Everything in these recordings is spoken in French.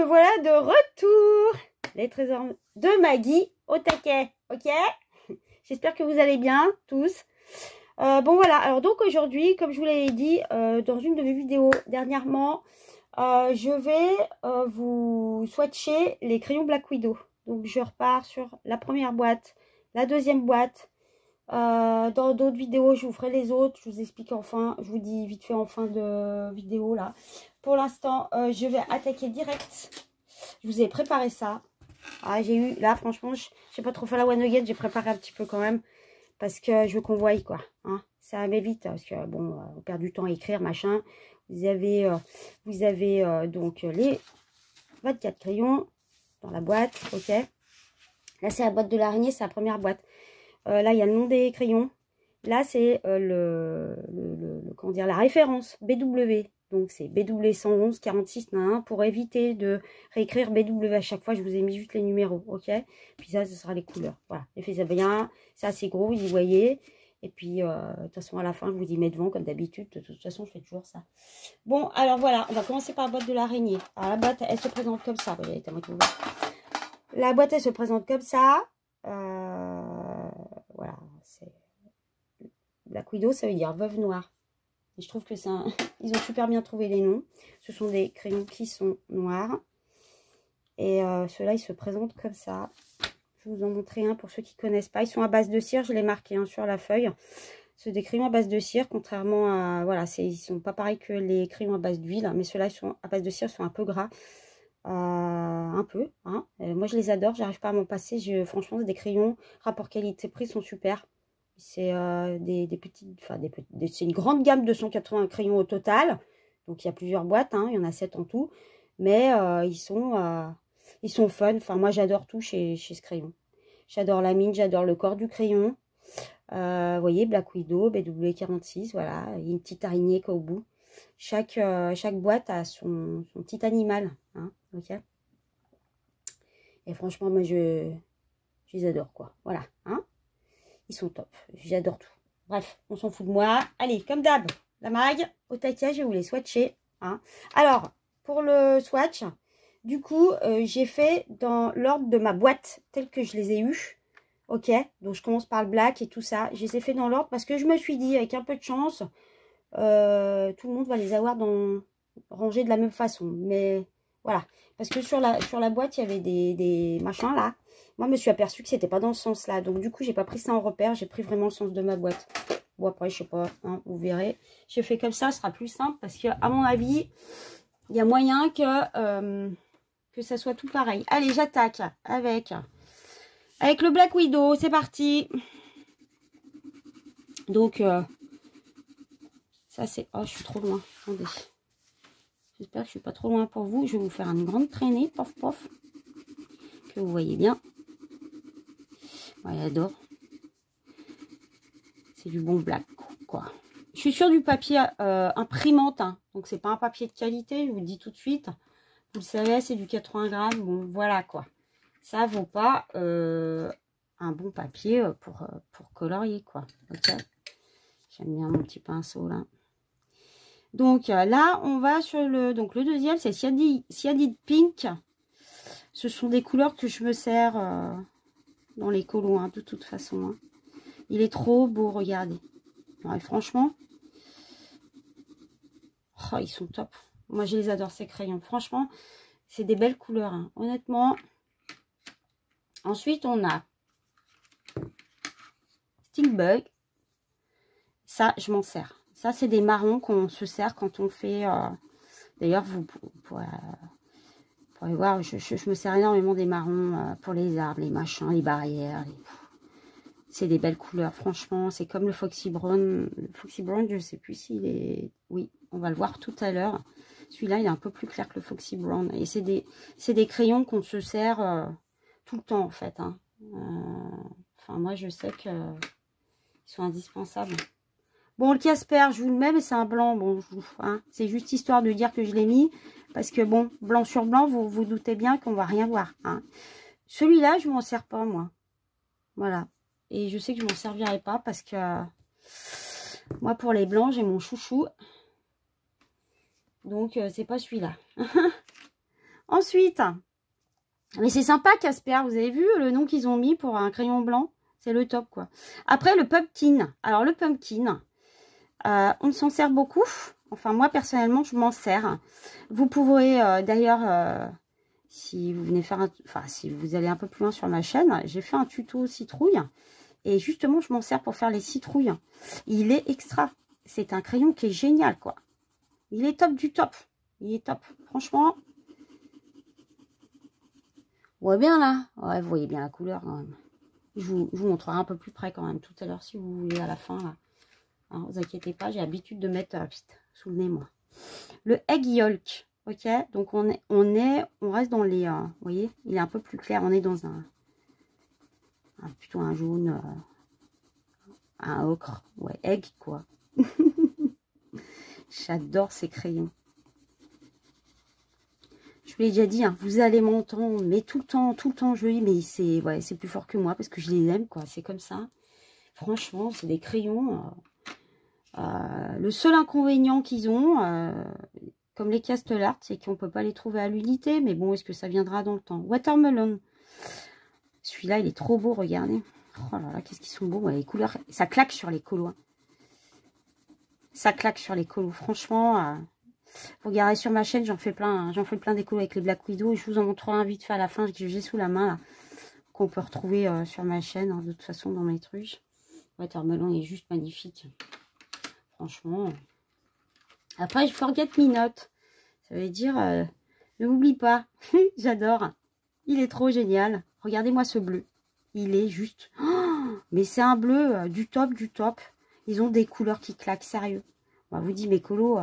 voilà de retour. Les trésors de Maggie au taquet, ok? J'espère que vous allez bien, tous. Bon, voilà. Alors, donc, aujourd'hui, comme je vous l'avais dit dans une de mes vidéos dernièrement, je vais vous swatcher les crayons Black Widow. Donc, je repars sur la première boîte, la deuxième boîte. Dans d'autres vidéos, je vous ferai les autres. Je vous explique enfin, je vous dis vite fait en fin de vidéo, là. Pour l'instant, je vais attaquer direct. Je vous ai préparé ça. Ah, j'ai eu, là, franchement, je n'ai pas trop fait la one again. J'ai préparé un petit peu quand même. Parce que je veux qu'on voie, quoi. Hein. Ça va vite. Parce que, bon, on perd du temps à écrire, machin. Vous avez donc les 24 crayons dans la boîte. Ok. Là, c'est la boîte de l'araignée. C'est la première boîte. Là, il y a le nom des crayons. Là, c'est comment dire, la référence BW. Donc, c'est BW 111 46 pour éviter de réécrire BW à chaque fois. Je vous ai mis juste les numéros, ok? Puis ça, ce sera les couleurs. Voilà, faites bien. C'est assez gros, vous y voyez. Et puis, de toute façon, à la fin, je vous y mets devant, comme d'habitude. De toute façon, je fais toujours ça. Bon, alors voilà, on va commencer par la boîte de l'araignée. Alors, la boîte, elle se présente comme ça. La boîte, elle se présente comme ça. Voilà, c'est Black Widow, ça veut dire veuve noire. Et je trouve que c'est ils ont super bien trouvé les noms. Ce sont des crayons qui sont noirs. Et ceux-là, ils se présentent comme ça. Je vais vous en montrer un pour ceux qui ne connaissent pas. Ils sont à base de cire, je l'ai marqué hein, sur la feuille. C'est des crayons à base de cire, contrairement à... Voilà, ils sont pas pareils que les crayons à base d'huile. Mais ceux-là, ils sont à base de cire, ils sont un peu gras. Un peu. Hein. Moi, je les adore, j'arrive pas à m'en passer. Franchement, c'est des crayons, rapport qualité-prix sont super. C'est des petites, enfin c'est une grande gamme de 180 crayons au total. Donc il y a plusieurs boîtes, hein, il y en a 7 en tout. Mais ils sont fun. Enfin moi j'adore tout chez ce crayon. J'adore la mine, j'adore le corps du crayon. Vous voyez, Black Widow, BW46, voilà, il y a une petite araignée au bout. Chaque boîte a son petit animal, hein, ok. Et franchement moi je les adore quoi, voilà, hein. Ils sont top. J'adore tout. Bref, on s'en fout de moi. Allez, comme d'hab, la mag, au taquet, je vais vous les swatcher. Hein. Alors, pour le swatch, du coup, j'ai fait dans l'ordre de ma boîte, telle que je les ai eues. Ok, donc je commence par le black et tout ça. Je les ai fait dans l'ordre parce que je me suis dit, avec un peu de chance, tout le monde va les avoir rangés de la même façon. Mais voilà, parce que sur la boîte, il y avait des machins là. Moi, je me suis aperçue que c'était pas dans ce sens-là. Donc, du coup, j'ai pas pris ça en repère. J'ai pris vraiment le sens de ma boîte. Bon, après, je sais pas. Hein, vous verrez. J'ai fait comme ça. Ce sera plus simple parce que, à mon avis, il y a moyen que ça soit tout pareil. Allez, j'attaque avec le Black Widow. C'est parti. Donc, ça, c'est... Oh, je suis trop loin. Attendez. J'espère que je suis pas trop loin pour vous. Je vais vous faire une grande traînée. Pof, pof. Que vous voyez bien. J'adore. C'est du bon black, quoi. Je suis sur du papier imprimante, hein. Donc c'est pas un papier de qualité, je vous le dis tout de suite. Vous le savez, c'est du 80 grammes. Bon, voilà, quoi. Ça vaut pas un bon papier pour colorier, quoi. Ok. J'aime bien mon petit pinceau, là. Donc là, on va sur le deuxième, c'est Cyanide Pink. Ce sont des couleurs que je me sers... dans les colos, hein, de toute façon. Hein. Il est trop beau, regardez. Ouais, franchement, oh, ils sont top. Moi, je les adore, ces crayons. Franchement, c'est des belles couleurs, hein. Honnêtement. Ensuite, on a Steelbug. Ça, je m'en sers. Ça, c'est des marrons qu'on se sert quand on fait... D'ailleurs, vous pourrez voir, je me sers énormément des marrons pour les arbres, les machins, les barrières. C'est des belles couleurs, franchement. C'est comme le Foxy Brown. Le Foxy Brown, je ne sais plus s'il est... Oui, on va le voir tout à l'heure. Celui-là, il est un peu plus clair que le Foxy Brown. Et c'est des crayons qu'on se sert tout le temps, en fait. Hein. Enfin, moi, je sais qu'ils sont indispensables. Bon, le Casper, je vous le mets, mais c'est un blanc. Bon, hein, c'est juste histoire de dire que je l'ai mis. Parce que, bon, blanc sur blanc, vous vous doutez bien qu'on va rien voir. Hein. Celui-là, je m'en sers pas, moi. Voilà. Et je sais que je m'en servirai pas parce que moi, pour les blancs, j'ai mon chouchou. Donc, c'est pas celui-là. Ensuite, mais c'est sympa Casper, vous avez vu le nom qu'ils ont mis pour un crayon blanc? C'est le top quoi. Après le pumpkin. Alors le pumpkin, on s'en sert beaucoup. Enfin moi personnellement je m'en sers. Vous pourrez d'ailleurs, si vous venez faire si vous allez un peu plus loin sur ma chaîne, j'ai fait un tuto citrouille. Et justement je m'en sers pour faire les citrouilles. Il est extra. C'est un crayon qui est génial quoi. Il est top du top. Il est top. Franchement. Vous voyez bien là? Ouais, vous voyez bien la couleur quand même. Je vous montrerai un peu plus près quand même tout à l'heure si vous voulez à la fin. Là. Alors, vous inquiétez pas, j'ai l'habitude de mettre sous le nez moi. Le egg yolk, ok. Donc on reste dans les, vous voyez, il est un peu plus clair. On est dans plutôt un jaune, un ocre, ouais, egg quoi. J'adore ces crayons. Je vous l'ai déjà dit, hein, vous allez m'entendre, mais tout le temps, je dis, mais c'est plus fort que moi parce que je les aime, quoi. C'est comme ça. Franchement, c'est des crayons. Le seul inconvénient qu'ils ont, comme les Castellart, c'est qu'on ne peut pas les trouver à l'unité. Mais bon, est-ce que ça viendra dans le temps? Watermelon. Celui-là, il est trop beau, regardez. Oh là là, qu'est-ce qu'ils sont beaux. Ouais, les couleurs, ça claque sur les colos. Hein. Ça claque sur les colos. Franchement... Vous regardez sur ma chaîne, j'en fais plein des colos avec les Black Widow. Et je vous en montrerai un vite fait à la fin que j'ai sous la main là, qu'on peut retrouver sur ma chaîne, hein, de toute façon dans mes trucs. Watermelon est juste magnifique. Franchement. Après, je forget me not. Ça veut dire, ne m'oublie pas. J'adore. Il est trop génial. Regardez-moi ce bleu. Il est juste... Oh, mais c'est un bleu du top, du top. Ils ont des couleurs qui claquent, sérieux. On vous dit, mes colos...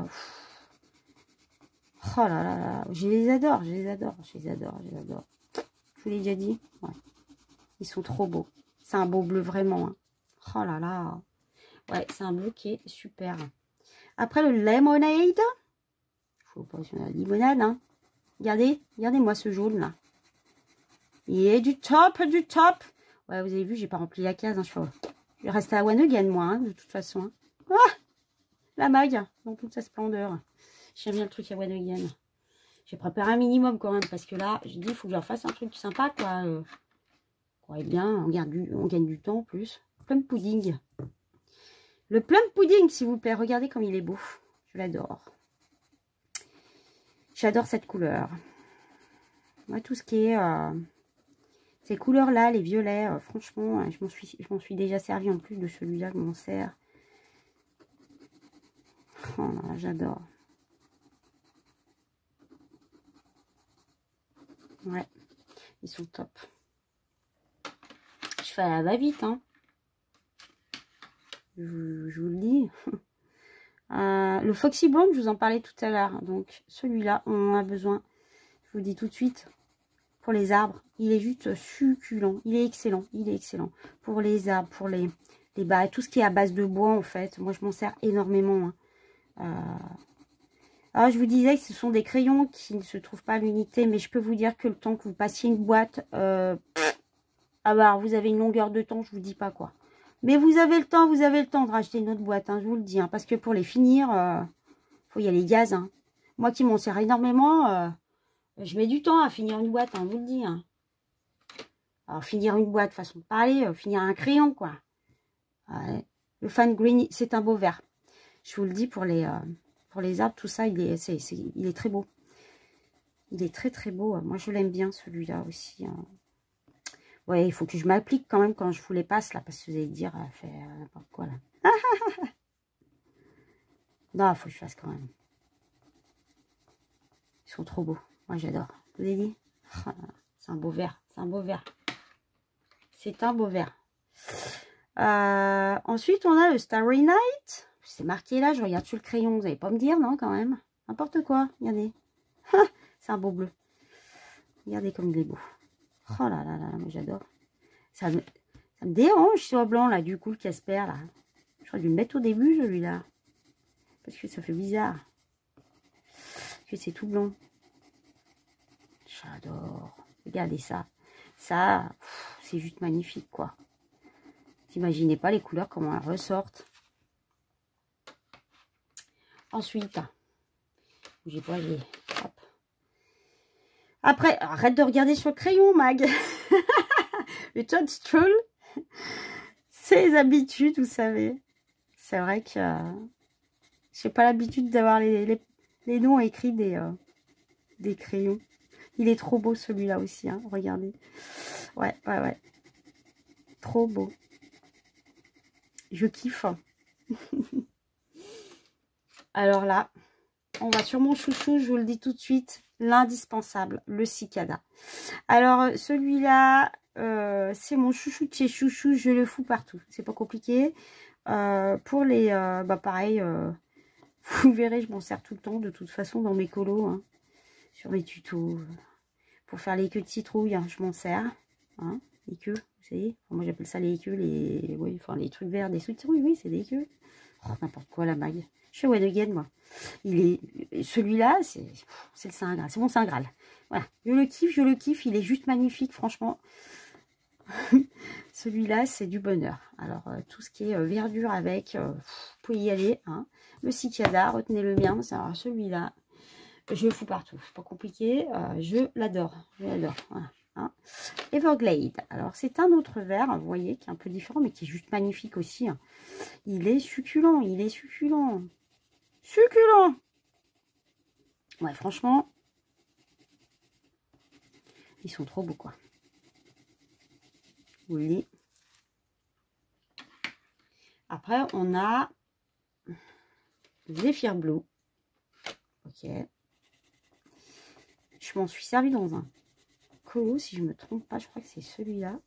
Oh là là là, je les adore, je les adore, je les adore, je les adore. Je vous l'ai déjà dit, ouais. Ils sont trop beaux. C'est un beau bleu vraiment. Hein. Oh là là. Ouais, c'est un bleu qui est super. Après le lemonade. Je ne sais pas si on a la limonade. Hein. Regardez-moi ce jaune là. Il est du top, du top. Ouais, vous avez vu, j'ai pas rempli la case. Hein. Je reste à One Again, moi, hein, de toute façon. Hein. Ah, la maille dans toute sa splendeur. J'aime bien le truc à One Again. J'ai préparé un minimum quand même, parce que là, j'ai dit, il faut que je leur fasse un truc sympa, quoi. Ouais, bien, on gagne du temps en plus. Plum pudding. Le plum pudding, s'il vous plaît. Regardez comme il est beau. Je l'adore. J'adore cette couleur. Moi, tout ce qui est... ces couleurs-là, les violets, franchement, je m'en suis déjà servi en plus de celui-là, je m'en sers. Oh là, j'adore. Ouais, ils sont top. Je fais à la va-vite, hein. Je vous le dis. Le Foxy Blonde, je vous en parlais tout à l'heure. Donc, celui-là, on en a besoin. Je vous le dis tout de suite. Pour les arbres, il est juste succulent. Il est excellent. Il est excellent. Pour les arbres, pour les barres, tout ce qui est à base de bois, en fait. Moi, je m'en sers énormément. Hein. Alors, je vous disais que ce sont des crayons qui ne se trouvent pas à l'unité, mais je peux vous dire que le temps que vous passiez une boîte, alors vous avez une longueur de temps, je vous dis pas quoi. Mais vous avez le temps de racheter une autre boîte, hein, je vous le dis, hein, parce que pour les finir, faut y aller gaz. Hein. Moi qui m'en sers énormément, je mets du temps à finir une boîte, hein, je vous le dis. Hein. Alors, finir une boîte, façon de parler, finir un crayon, quoi. Ouais. Le Fan Green, c'est un beau vert. Je vous le dis, pour les arbres, tout ça, il est très beau. Il est très très beau. Moi, je l'aime bien, celui-là aussi. Hein. Ouais, il faut que je m'applique quand même quand je vous les passe, là, parce que vous allez dire, fait n'importe quoi, là. Non, il faut que je fasse quand même. Ils sont trop beaux. Moi, j'adore. Je vous ai dit. C'est un beau vert. C'est un beau vert. C'est un beau vert. Ensuite, on a le Starry Night. C'est marqué là. Je regarde sur le crayon. Vous n'allez pas me dire, non, quand même. N'importe quoi. Regardez. C'est un beau bleu. Regardez comme il est beau. Oh là là là, moi j'adore. Ça me dérange sur blanc là, du coup, le Casper là. J'aurais dû le mettre au début, celui-là. Parce que ça fait bizarre. Parce que c'est tout blanc. J'adore. Regardez ça. Ça, c'est juste magnifique, quoi. Vous imaginez pas les couleurs, comment elles ressortent. Ensuite, j'ai pas les... Hop. Après, arrête de regarder sur le crayon, Mag. Le Toadstool, c'est les habitudes, vous savez. C'est vrai que j'ai pas l'habitude d'avoir les noms écrits des crayons. Il est trop beau celui-là aussi, hein, regardez. Ouais. Trop beau. Je kiffe. Alors là, on va sur mon chouchou, je vous le dis tout de suite, l'indispensable, le Cicada. Alors celui-là, c'est mon chouchou de chez chouchou, je le fous partout. C'est pas compliqué. Pour les, pareil, vous verrez, je m'en sers tout le temps, de toute façon, dans mes colos, hein, sur mes tutos. Pour faire les queues de citrouille, hein, je m'en sers. Hein, les queues, vous savez. Enfin, moi, j'appelle ça les queues, oui, enfin, les trucs verts des citrouilles, oui, c'est des queues. Oh, n'importe quoi, la Mag. Je fais one again, moi. Celui-là, c'est le Saint Graal, c'est mon Saint Graal. Voilà, je le kiffe, il est juste magnifique, franchement. Celui-là, c'est du bonheur. Alors, tout ce qui est verdure avec, vous pouvez y aller. Hein. Le Cicada, retenez le bien. Alors, celui-là, je le fous partout. C'est pas compliqué. Je l'adore. Voilà, hein. Everglade. Alors, c'est un autre vert, vous voyez, qui est un peu différent, mais qui est juste magnifique aussi. Hein. Il est succulent. Succulent. Ouais, franchement, ils sont trop beaux, quoi. Vous le dites. Après, on a Zephyr Blue. Ok. Je m'en suis servi dans un colo, si je ne me trompe pas. Je crois que c'est celui-là.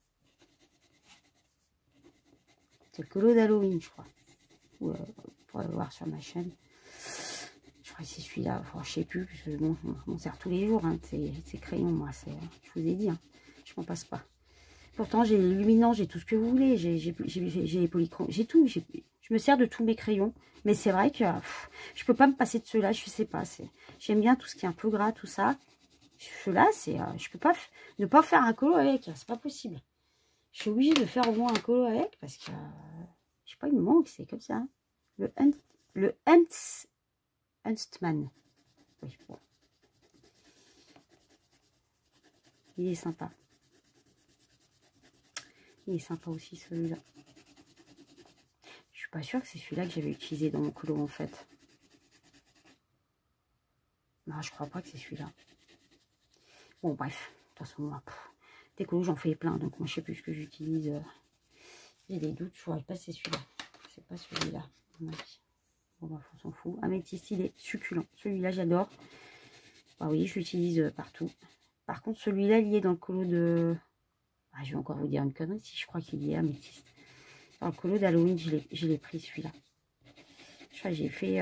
C'est le colo d'Halloween, je crois. Vous pourrez le voir sur ma chaîne. Je crois que c'est celui-là. Enfin, je ne sais plus. Parce que, bon, on m'en sert tous les jours. Hein, ces crayons, moi. Je vous ai dit. Hein, je m'en passe pas. Pourtant, j'ai les luminants, j'ai tout ce que vous voulez. J'ai les polychromes, j'ai tout. Je me sers de tous mes crayons. Mais c'est vrai que je peux pas me passer de ceux-là. Je sais pas. J'aime bien tout ce qui est un peu gras, tout ça. Ceux-là, je peux pas ne pas faire un colo avec. C'est pas possible. Je suis obligée de faire au moins un colo avec parce que je sais pas, il me manque. C'est comme ça. Hein. Le Huntsman. Oui, bon. Il est sympa. Il est sympa aussi celui-là. Je suis pas sûre que c'est celui-là que j'avais utilisé dans mon colo en fait. Non, je crois pas que c'est celui-là. Bon, bref. De toute façon, moi, des colos, j'en fais plein. Donc, moi, je sais plus ce que j'utilise. J'ai des doutes. Je ne sais pas si c'est celui-là. C'est pas celui-là. Bon, bref, on s'en fout. Améthyste, il est succulent. Celui-là, j'adore. Bah oui, je l'utilise partout. Par contre, celui-là, il est dans le colo de... Ah, je vais encore vous dire une connerie. Si je crois qu'il y est améthyste. Dans le colo d'Halloween, je l'ai pris celui-là. Je crois que j'ai fait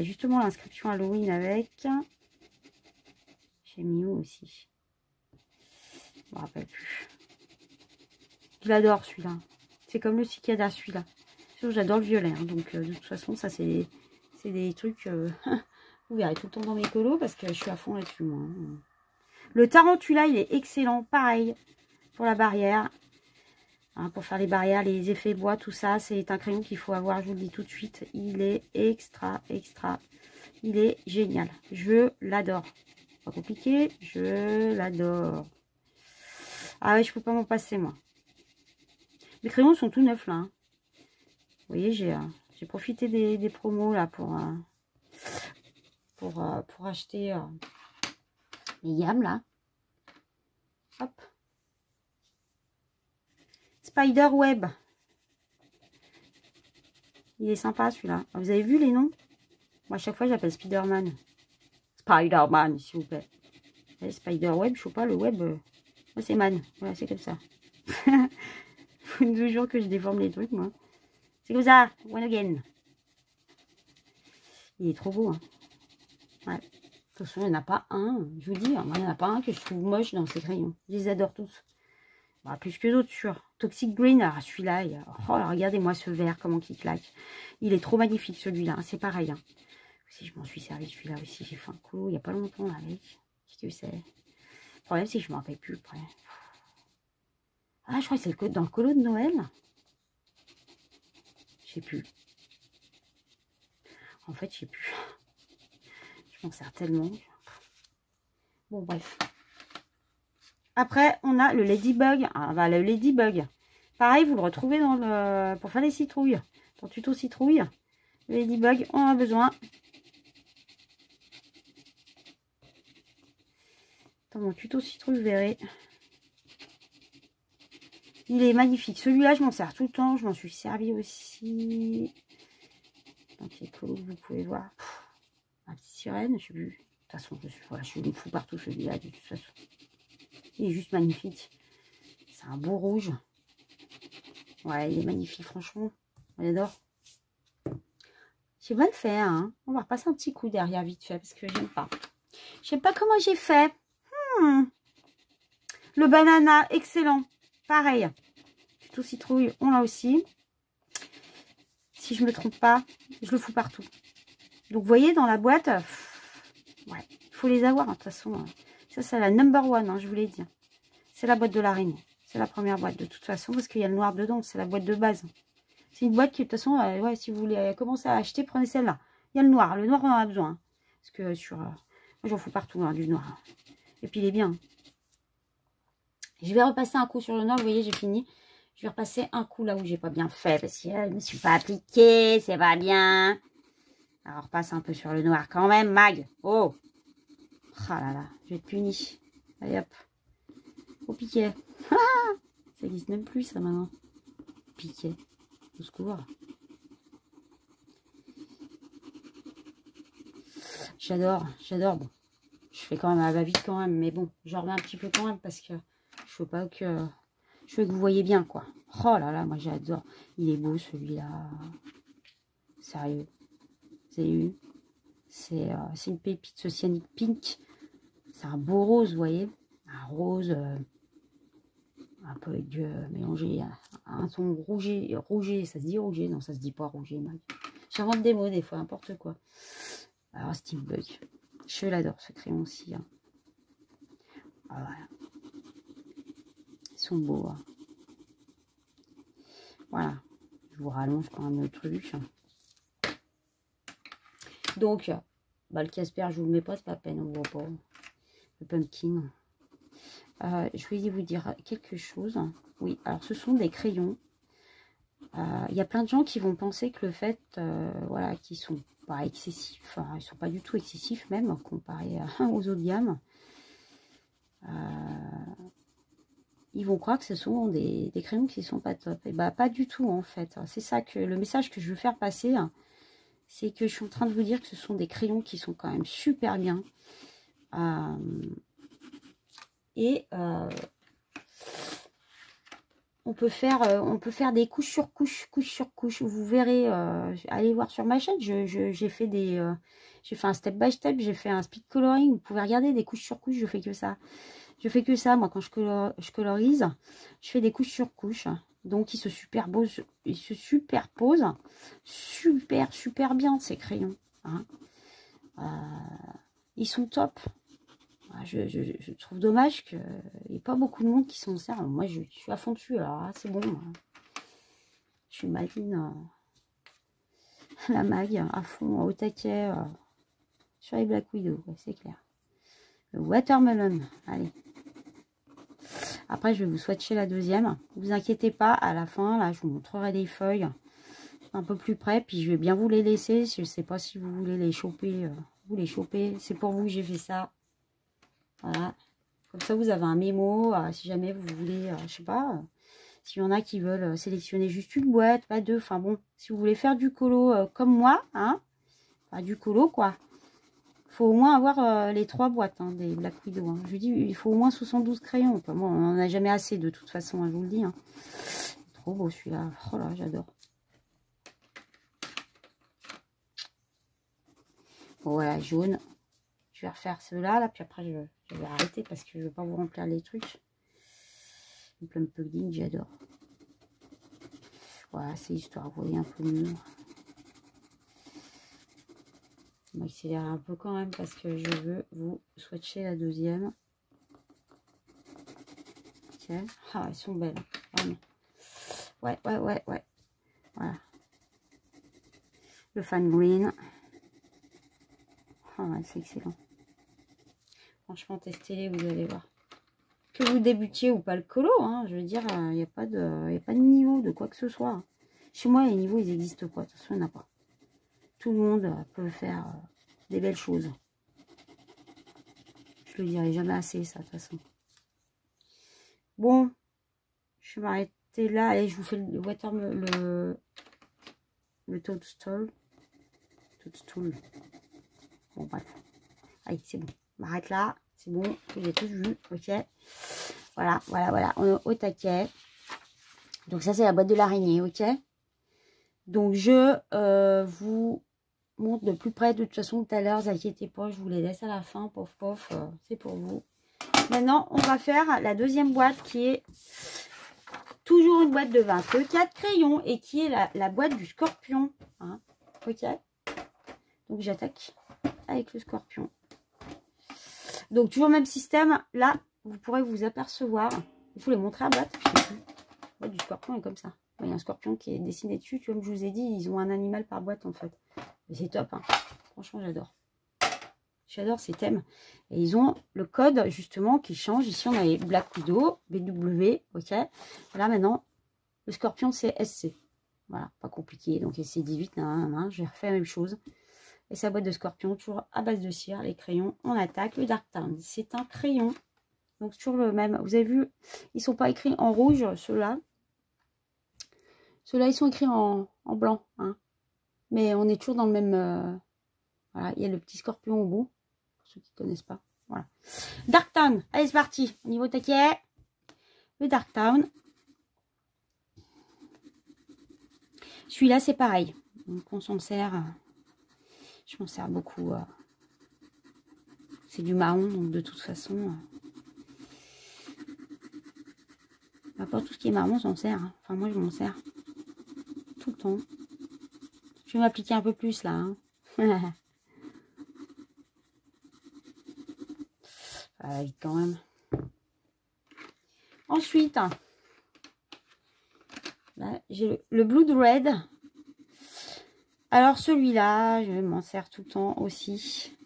justement l'inscription Halloween avec. J'ai mis où aussi? Je me rappelle plus. Je l'adore celui-là. C'est comme le Cicada celui-là. J'adore le violet. Hein, donc de toute façon, ça c'est des trucs. Vous verrez tout le temps dans mes colos parce que je suis à fond là-dessus. Moi. Le Tarantula, il est excellent. Pareil pour la barrière. Hein, pour faire les barrières, les effets bois, tout ça. C'est un crayon qu'il faut avoir, je vous le dis tout de suite. Il est extra. Il est génial. Je l'adore. Pas compliqué. Je l'adore. Ah ouais, je peux pas m'en passer, moi. Les crayons sont tout neufs, là. Hein. Vous voyez, j'ai profité des promos, là, pour acheter les gammes, là. Hop. Spiderweb. Il est sympa, celui-là. Vous avez vu les noms? Moi, à chaque fois, j'appelle Spiderman. Spiderman, s'il vous plaît. Spiderweb, je sais pas, le web... Moi, c'est man. Voilà, c'est comme ça. Faut toujours que je déforme les trucs, moi. C'est comme ça. One again. Il est trop beau, hein. Ouais. De toute façon, il n'y en a pas un. Je vous dis, moi, il n'y en a pas un que je trouve moche dans ces crayons. Je les adore tous. Bah, plus que d'autres, sûr. Toxic Green, alors celui-là, oh, regardez-moi ce vert, comment il claque. Il est trop magnifique, celui-là. Hein. C'est pareil. Hein. Si je m'en suis servi, celui-là aussi. J'ai fait un coup il n'y a pas longtemps avec. Qu'est-ce que c'est? Le problème, c'est que je ne m'en rappelle plus après. Ah, je crois que c'est dans le colo de Noël. Je sais plus. En fait, je sais plus. Je m'en sers tellement. Bon, bref. Après, on a le Ladybug. Ah, bah, le Ladybug. Pareil, vous le retrouvez dans le pour faire les citrouilles. Dans le tuto citrouille. Le Ladybug, on en a besoin. Dans mon tuto citrouille, vous verrez. Il est magnifique. Celui-là, je m'en sers tout le temps. Je m'en suis servi aussi. Donc, il est cool, vous pouvez voir. La petite sirène, je sais plus. De toute façon, je le fous partout, celui-là, de toute façon. Il est juste magnifique. C'est un beau rouge. Ouais, il est magnifique, franchement. On l'adore. J'ai mal fait, hein. On va repasser un petit coup derrière vite fait, parce que j'aime pas. Je sais pas comment j'ai fait. Le banana, excellent. Pareil. Tuto citrouille, on l'a aussi. Si je me trompe pas, je le fous partout. Donc, vous voyez, dans la boîte, ouais, il faut les avoir, hein, de toute façon. Ça, c'est la number one, hein, je vous l'ai dit. C'est la boîte de l'araignée. C'est la première boîte, de toute façon, parce qu'il y a le noir dedans. C'est la boîte de base. C'est une boîte qui, de toute façon, ouais, si vous voulez commencer à acheter, prenez celle-là. Il y a le noir. Le noir, on en a besoin. Hein, parce que sur... moi, j'en fous partout, hein, du noir. Et puis, il est bien. Je vais repasser un coup sur le noir. Vous voyez, j'ai fini. Je vais repasser un coup là où j'ai pas bien fait. Parce que je ne me suis pas appliquée. C'est pas bien. Alors, repasse un peu sur le noir quand même, Mag. Oh. Ah là là, je vais être punie. Allez, hop. Au piquet. Ça existe même plus, ça, maintenant. Piquet. Au secours. J'adore, j'adore. Bon, je fais quand même à la va-vite quand même, mais bon, j'en remets un petit peu quand même parce que je veux pas que... Je veux que vous voyez bien, quoi. Oh là là, moi, j'adore. Il est beau, celui-là. Sérieux. C'est une pépite, ce Cyanic Pink. C'est un beau rose, vous voyez. Un rose un peu avec du mélangé, un ton rouget, ça se dit rouget? Non, ça se dit pas rouget. J'invente des mots des fois, n'importe quoi. Alors, Steve Bug. Je l'adore, ce crayon aussi. Hein. Ah, voilà. Ils sont beaux. Hein. Voilà. Je vous rallonge quand même le truc. Donc, bah, le Casper, je vous le mets pas, c'est pas la peine, on voit pas. Le pumpkin. Je vais vous dire quelque chose. Oui, alors ce sont des crayons. Il y a plein de gens qui vont penser que le fait, voilà, qu'ils sont pas excessifs, enfin, ils sont pas du tout excessifs même, comparé aux autres gammes. Ils vont croire que ce sont des crayons qui sont pas top. Et bah pas du tout en fait. C'est ça que le message que je veux faire passer, c'est que je suis en train de vous dire que ce sont des crayons qui sont quand même super bien. On peut faire des couches sur couches, sur couches. Vous verrez, allez voir sur ma chaîne, j'ai fait j'ai fait un step by step, j'ai fait un speed coloring. Vous pouvez regarder des couches sur couches, je fais que ça. Je fais que ça, moi, quand je colorise, je fais des couches sur couches. Donc, ils se superposent super bien, ces crayons. Hein. Ils sont top. Je trouve dommage qu'il n'y ait pas beaucoup de monde qui s'en sert. Moi, je suis à fond dessus. Alors, c'est bon. Je suis maline. La mag, à fond, au taquet. Sur les Black Widow, ouais, c'est clair. Le watermelon. Allez. Après, je vais vous swatcher la deuxième. Ne vous inquiétez pas, à la fin, là, je vous montrerai les feuilles un peu plus près. Puis, je vais bien vous les laisser. Je ne sais pas si vous voulez les choper. Vous les choper. C'est pour vous que j'ai fait ça. Voilà. Comme ça, vous avez un mémo. Si jamais vous voulez, je sais pas, s'il y en a qui veulent sélectionner juste une boîte, pas deux. Enfin bon, si vous voulez faire du colo comme moi, hein, enfin, du colo, quoi. Faut au moins avoir les 3 boîtes hein, des Black Widow. Hein. Je vous dis, il faut au moins 72 crayons. Quoi. Bon, on n'en a jamais assez de toute façon, hein, je vous le dis. Hein. Trop beau celui-là. Oh là, j'adore. Bon, voilà, jaune. Je vais refaire ceux-là, là, puis après je vais arrêter parce que je ne veux pas vous remplir les trucs. Le plum pudding, j'adore. Voilà, c'est histoire, vous voyez un peu mieux. On va accélérer un peu quand même parce que je veux vous swatcher la deuxième. Tiens. Ah, elles sont belles. Vraiment. Ouais. Voilà. Le fan green. Ah ouais, c'est excellent. Franchement, testez-les, vous allez voir. Que vous débutiez ou pas le colo, hein, je veux dire, il n'y a pas de niveau de quoi que ce soit. Chez moi, les niveaux, ils existent pas. De toute façon, il n'y en a pas. Tout le monde peut faire des belles choses. Je le dirai jamais assez, ça, de toute façon. Bon, je vais m'arrêter là. Allez, je vous fais le toadstool. Toadstool. Bon, bref. Allez, c'est bon. On m'arrête là. C'est bon. Vous avez tous vu. Ok. Voilà, voilà, voilà. On est au taquet. Donc, ça, c'est la boîte de l'araignée. Ok. Donc, je vous montre de plus près. De toute façon, tout à l'heure, ne inquiétez pas. Je vous les laisse à la fin. Pof, pof. C'est pour vous. Maintenant, on va faire la deuxième boîte qui est toujours une boîte de 24 crayons et qui est la boîte du scorpion. Hein. Ok. Donc, j'attaque avec le scorpion. Donc, toujours le même système. Là, vous pourrez vous apercevoir. Il faut les montrer à boîte. La boîte du scorpion est comme ça. Il y a un scorpion qui est dessiné dessus. Comme je vous ai dit, ils ont un animal par boîte en fait. C'est top. Hein. Franchement, j'adore. J'adore ces thèmes. Et ils ont le code justement qui change. Ici, on a les Black Widow, BW. Ok. Voilà, maintenant, le scorpion, c'est SC. Voilà, pas compliqué. Donc, SC18, j'ai refait la même chose. Et sa boîte de scorpion, toujours à base de cire. Les crayons, on attaque. Le Dark Town, c'est un crayon. Donc, toujours le même. Vous avez vu, ils ne sont pas écrits en rouge, ceux-là. Ceux-là, ils sont écrits en blanc. Hein. Mais on est toujours dans le même... voilà, il y a le petit scorpion au bout. Pour ceux qui ne connaissent pas. Voilà. Dark Town. Allez, c'est parti. Au niveau taquet. Le Dark Town. Celui-là, c'est pareil. Donc, on s'en sert... je m'en sers beaucoup. C'est du marron, donc de toute façon... Pas tout ce qui est marron, on s'en sert. Hein. Enfin, moi, je m'en sers. Tout le temps. Je vais m'appliquer un peu plus, là. Hein. Ça va vite quand même. Ensuite, j'ai le Blood Red. Alors, celui-là, je m'en sers tout le temps aussi.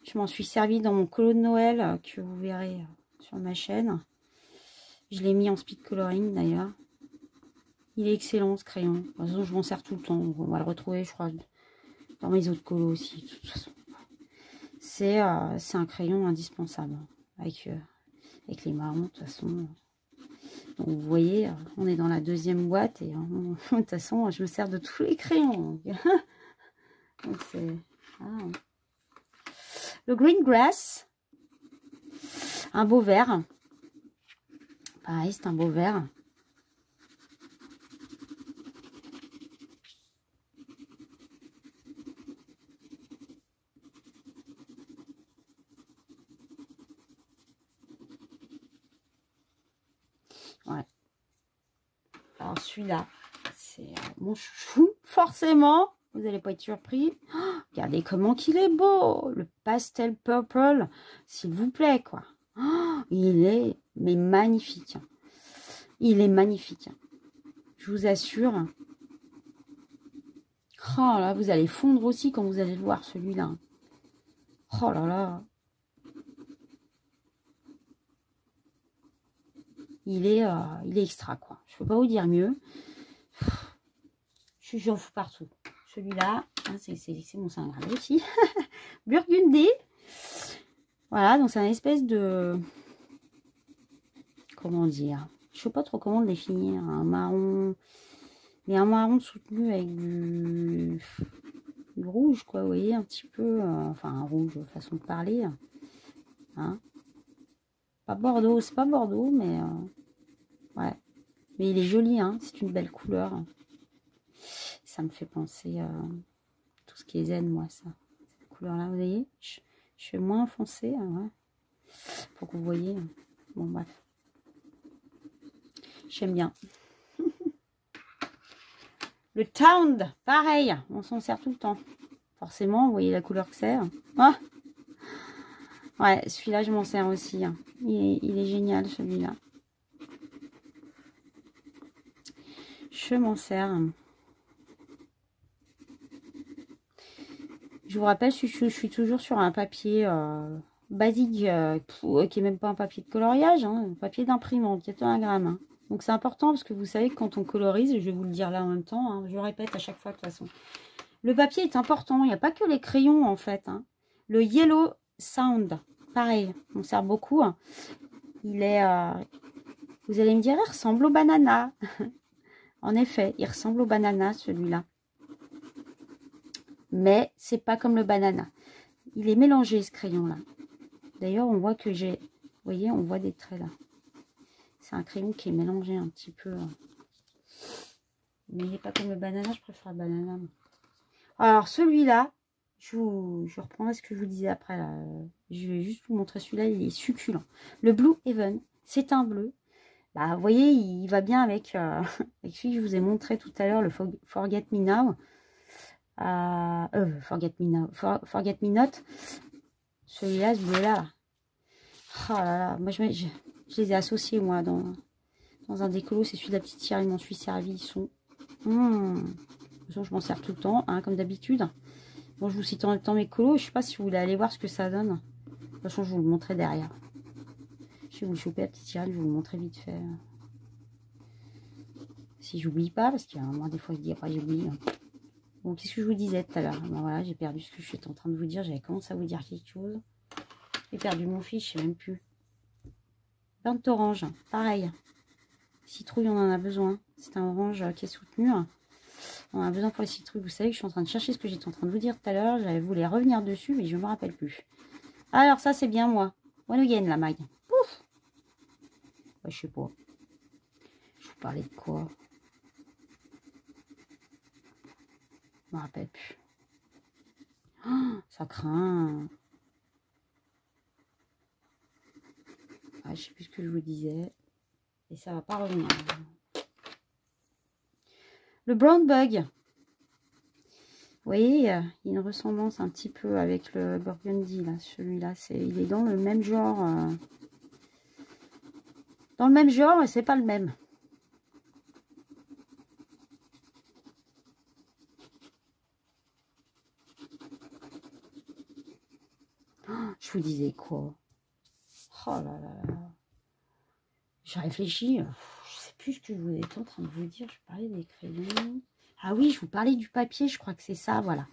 Je m'en suis servi dans mon colo de Noël, que vous verrez sur ma chaîne. Je l'ai mis en speed coloring, d'ailleurs. Il est excellent, ce crayon. De toute façon, je m'en sers tout le temps. On va le retrouver, je crois, dans mes autres colos aussi. De toute façon. C'est un crayon indispensable. Avec les marrons, de toute façon. Donc, vous voyez, on est dans la deuxième boîte. Et de toute façon, je me sers de tous les crayons. Donc, c'est... Ah. Le Green Grass. Un beau vert. Pareil, c'est un beau vert. Ouais. Alors celui-là, c'est mon chouchou, forcément. Vous n'allez pas être surpris. Oh, regardez comment qu'il est beau. Le pastel purple, s'il vous plaît, quoi. Oh, il est mais magnifique. Il est magnifique. Je vous assure. Oh là, vous allez fondre aussi quand vous allez le voir, celui-là. Oh là là. Il est extra, quoi. Je ne peux pas vous dire mieux. J'en fous partout. Celui-là, hein, c'est mon sein grave aussi. Burgundy. Voilà, donc c'est un espèce de... Comment dire? Je ne sais pas trop comment le définir. Un marron... Mais un marron soutenu avec du rouge, quoi. Vous voyez, un petit peu... enfin, un rouge, façon de parler. Hein? Pas Bordeaux, c'est pas Bordeaux, mais... ouais. Mais il est joli, hein. C'est une belle couleur. Ça me fait penser à tout ce qui est zen, moi, ça. Cette couleur-là, vous voyez, je fais moins foncé, ouais. Pour que vous voyez. Bon, bref. J'aime bien. Le Town, pareil, on s'en sert tout le temps. Forcément, vous voyez la couleur que c'est. Ah, ouais, celui-là, je m'en sers aussi. Hein. Il est génial, celui-là. Je m'en sers. Je vous rappelle, je suis toujours sur un papier basique, qui est même pas un papier de coloriage, hein, un papier d'imprimante, 81 grammes. Hein. Donc c'est important parce que vous savez que quand on colorise, je vais vous le dire là en même temps, hein, je le répète à chaque fois de toute façon. Le papier est important, il n'y a pas que les crayons en fait. Hein. Le Yellow Sound, pareil, on sert beaucoup. Hein. Il est, vous allez me dire, il ressemble au banana. En effet, il ressemble au banana celui-là. Mais c'est pas comme le banana. Il est mélangé ce crayon-là. D'ailleurs, on voit que j'ai... Vous voyez, on voit des traits là. C'est un crayon qui est mélangé un petit peu. Mais il n'est pas comme le banana, je préfère le banana. Alors celui-là, je reprendrai ce que je vous disais après. Là. Je vais juste vous montrer celui-là, il est succulent. Le Blue Heaven, c'est un bleu. Bah, vous voyez, il va bien avec, avec celui que je vous ai montré tout à l'heure, le Forget Me Now. Forget Me Not. Celui-là, ce bleu-là. Oh là là, moi je les ai associés, moi, dans un décolo. C'est celui de la petite Thierry, je m'en suis servi. Ils sont... De toute façon, je m'en sers tout le temps, hein, comme d'habitude. Bon, je vous cite en même temps mes colos. Je sais pas si vous voulez aller voir ce que ça donne. De toute façon, je vous le montrerai derrière. Je vais vous le choper, la petite Thierry, je vais vous le montrer vite fait. Si j'oublie pas, parce qu'il y a un moment, des fois, il dit après j'oublie. Bon, qu'est-ce que je vous disais tout à l'heure? Ben voilà, j'ai perdu ce que je suis en train de vous dire. J'avais commencé à vous dire quelque chose. J'ai perdu mon fil, je sais même plus. Burnt orange, pareil. Citrouille, on en a besoin. C'est un orange qui est soutenu. On en a besoin pour les citrouilles. Vous savez que je suis en train de chercher ce que j'étais en train de vous dire tout à l'heure. J'avais voulu revenir dessus, mais je ne me rappelle plus. Alors, ça, c'est bien moi. One again, la maille. Pouf! Ouais, je sais pas. Je vous parlais de quoi? Je me rappelle plus. Oh, ça craint. Ah, je sais plus ce que je vous disais. Et ça va pas revenir. Le Brown Bug. Vous voyez, il y a une ressemblance un petit peu avec le Burgundy, là. Celui-là, il est dans le même genre. Dans le même genre, et c'est pas le même. Oh, je vous disais quoi? Oh là là là. J'ai réfléchi. Je sais plus ce que je vous étais en train de vous dire. Je parlais des crayons. Ah oui, je vous parlais du papier. Je crois que c'est ça, voilà.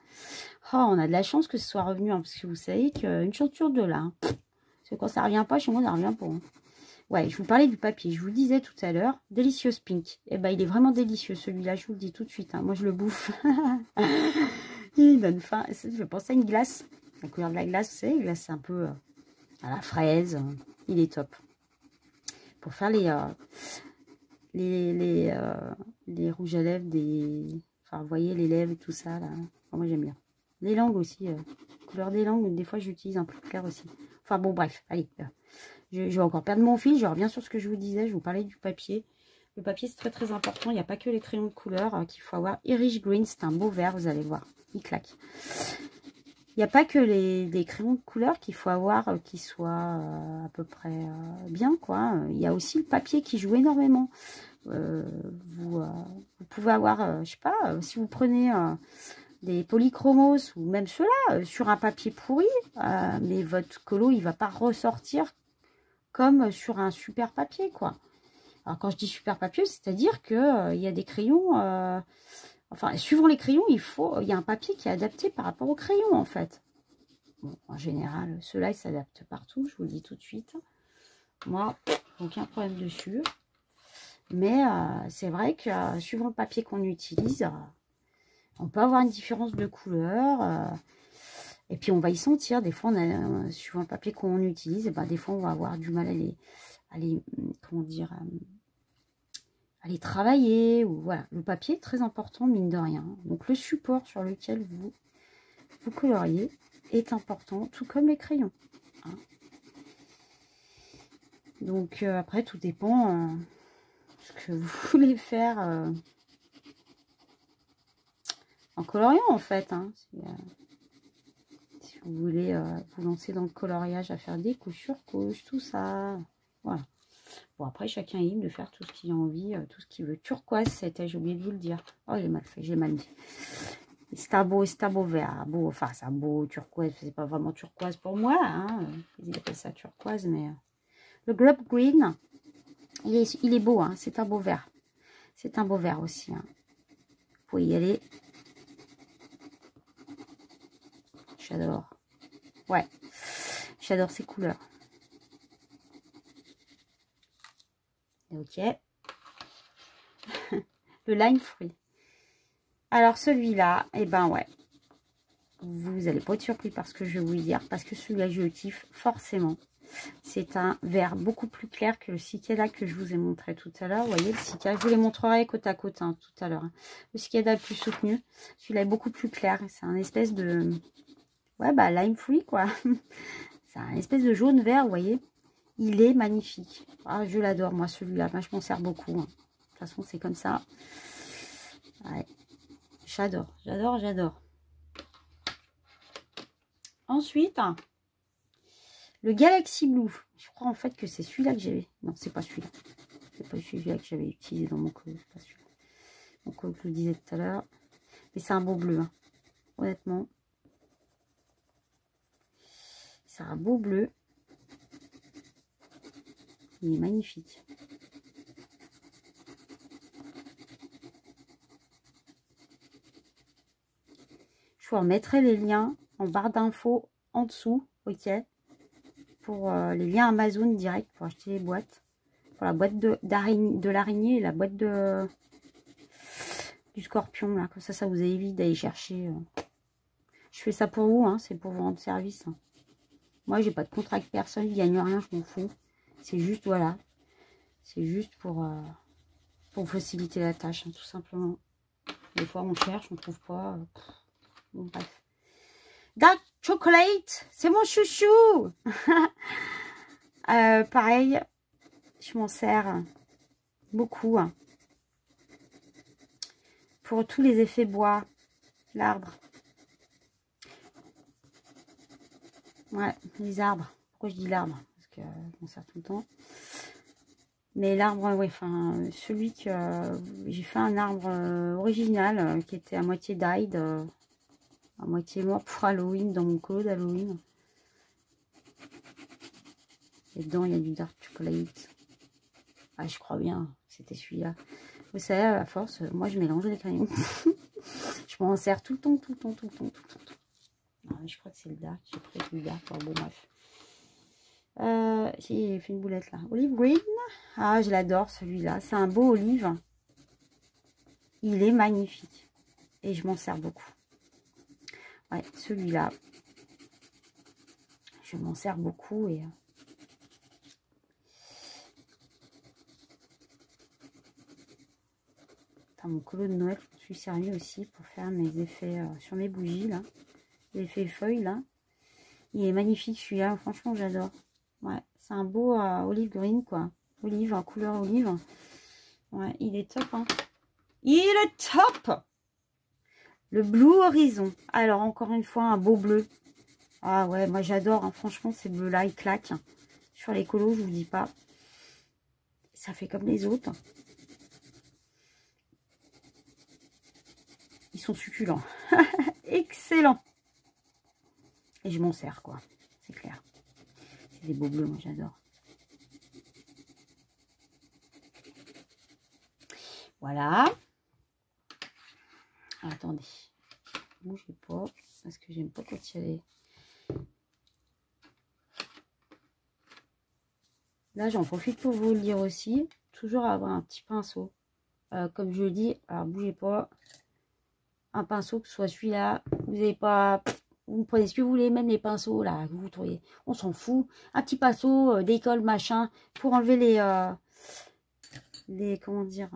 Oh, on a de la chance que ce soit revenu. Hein, parce que vous savez qu'une chance sur deux, là. Hein, parce que quand ça revient pas, chez moi, ça revient pas. Hein. Ouais, je vous parlais du papier. Je vous le disais tout à l'heure. Delicious Pink. Eh ben, il est vraiment délicieux, celui-là. Je vous le dis tout de suite. Hein. Moi, je le bouffe. Il donne faim. Ça me fait penser à une glace. La couleur de la glace, vous savez, la glace, c'est un peu à la fraise. Il est top. Pour faire les rouges à lèvres, enfin, vous voyez, les lèvres et tout ça, là. Enfin, moi, j'aime bien. Les langues aussi. Couleur des langues, mais des fois, j'utilise un peu plus clair aussi. Enfin, bon, bref, allez. Je vais encore perdre mon fil. Je reviens sur ce que je vous disais. Je vous parlais du papier. Le papier, c'est très, très important. Il n'y a pas que les crayons de couleur qu'il faut avoir. Irish Green, c'est un beau vert, vous allez voir. Il claque. Il n'y a pas que les crayons de couleur qu'il faut avoir qui soient à peu près bien, quoi. Il y a aussi le papier qui joue énormément. Vous pouvez avoir, je sais pas, si vous prenez des polychromos ou même ceux-là sur un papier pourri, mais votre colo, il va pas ressortir comme sur un super papier, quoi. Alors, quand je dis super papier, c'est-à-dire qu'il y a des crayons... Enfin, suivant les crayons, il y a un papier qui est adapté par rapport aux crayons, en fait. Bon, en général, ceux-là, ils s'adaptent partout, je vous le dis tout de suite. Moi, aucun problème dessus. Mais c'est vrai que suivant le papier qu'on utilise, on peut avoir une différence de couleur. Et puis, on va y sentir. Des fois, suivant le papier qu'on utilise, et ben, des fois, on va avoir du mal à les comment dire... à les travailler, ou voilà, le papier est très important, mine de rien. Donc le support sur lequel vous coloriez est important, tout comme les crayons. Hein. Donc après, tout dépend ce que vous voulez faire en coloriant, en fait. Hein. Si vous voulez vous lancer dans le coloriage, à faire des couches sur couches, tout ça. Voilà. Bon, après, chacun est libre de faire tout ce qu'il a envie, tout ce qu'il veut. Turquoise, c'était, j'ai oublié de vous le dire. Oh, j'ai mal fait, j'ai mal dit. c'est un beau vert. Beau, enfin, c'est un beau turquoise. C'est pas vraiment turquoise pour moi. Hein. Ils appellent ça turquoise, mais... Le Grub Green, il est beau. Hein. C'est un beau vert. C'est un beau vert aussi. Hein. Vous pouvez y aller. J'adore. Ouais. J'adore ces couleurs. Ok. Le lime fruit. Alors celui-là, eh ben ouais. Vous n'allez pas être surpris par ce que je vais vous dire. Parce que celui-là, je le kiffe forcément. C'est un vert beaucoup plus clair que le cicada que je vous ai montré tout à l'heure. Vous voyez, le cicada, je vous les montrerai côte à côte hein, tout à l'heure. Hein. Le cicada le plus soutenu. Celui-là est beaucoup plus clair. C'est un espèce de... Ouais, bah lime fruit quoi. C'est un espèce de jaune-vert, vous voyez. Il est magnifique. Ah, je l'adore, moi, celui-là. Moi, je m'en sers beaucoup. Hein. De toute façon, c'est comme ça. Ouais. J'adore, j'adore, j'adore. Ensuite, le Galaxy Blue. Je crois en fait que c'est celui-là que j'avais. Non, c'est pas celui-là. C'est pas celui-là que j'avais utilisé dans mon col. C'est pas celui-là. Mon col que je vous disais tout à l'heure. Mais c'est un beau bleu. Hein. Honnêtement. C'est un beau bleu. Il est magnifique. Je vous remettrai les liens en barre d'infos en dessous. Ok. Pour les liens Amazon direct pour acheter les boîtes. Pour la boîte de l'araignée et la boîte du scorpion. Là. Comme ça vous évite d'aller chercher. Je fais ça pour vous. Hein, c'est pour vous rendre service. Hein. Moi, j'ai pas de contrat avec personne. Je gagne rien. Je m'en fous. C'est juste, voilà. C'est juste pour faciliter la tâche. Hein, tout simplement. Des fois, on cherche, on trouve pas. Bon, bref. Dark Chocolate, c'est mon chouchou. Pareil, je m'en sers beaucoup hein, pour tous les effets bois, l'arbre. Ouais, les arbres. Pourquoi je dis l'arbre? Parce que je m'en sers tout le temps. Mais l'arbre, ouais, enfin, celui que j'ai fait un arbre original qui était à moitié died, à moitié mort pour Halloween dans mon colo d'Halloween. Et dedans, il y a du dark chocolate. Ah, je crois bien, c'était celui-là. Vous savez, à force, moi, je mélange les crayons. Je m'en sers tout le temps, tout le temps, tout le temps, tout le temps. Non, je crois que c'est le dark. J'ai pris le dark. Bon, bref. J'ai fait une boulette, là. Olive green. Ah, je l'adore, celui-là. C'est un beau olive. Il est magnifique. Et je m'en sers beaucoup. Ouais, celui-là. Je m'en sers beaucoup et... mon colo de Noël, je me suis servi aussi pour faire mes effets sur mes bougies, là. Les effets feuilles, là. Il est magnifique, celui-là. Franchement, j'adore. Ouais, c'est un beau olive green, quoi. Olive, en couleur olive. Ouais, il est top, hein. Il est top! Le Blue Horizon. Alors, encore une fois, un beau bleu. Ah ouais, moi, j'adore. Hein. Franchement, ces bleus-là, ils claquent. Sur les colos, je vous dis pas. Ça fait comme les autres. Ils sont succulents. Excellent. Et je m'en sers, quoi. C'est clair. C'est des beaux bleus, moi, j'adore. Voilà. Alors, attendez. Bougez pas. Parce que j'aime pas quand il y a les... Là, j'en profite pour vous le dire aussi. Toujours avoir un petit pinceau. Comme je le dis, alors bougez pas. Un pinceau, que ce soit celui-là. Vous n'avez pas... Vous prenez ce que vous voulez, même les pinceaux, là, que vous trouvez. On s'en fout. Un petit pinceau d'école, machin, pour enlever les comment dire...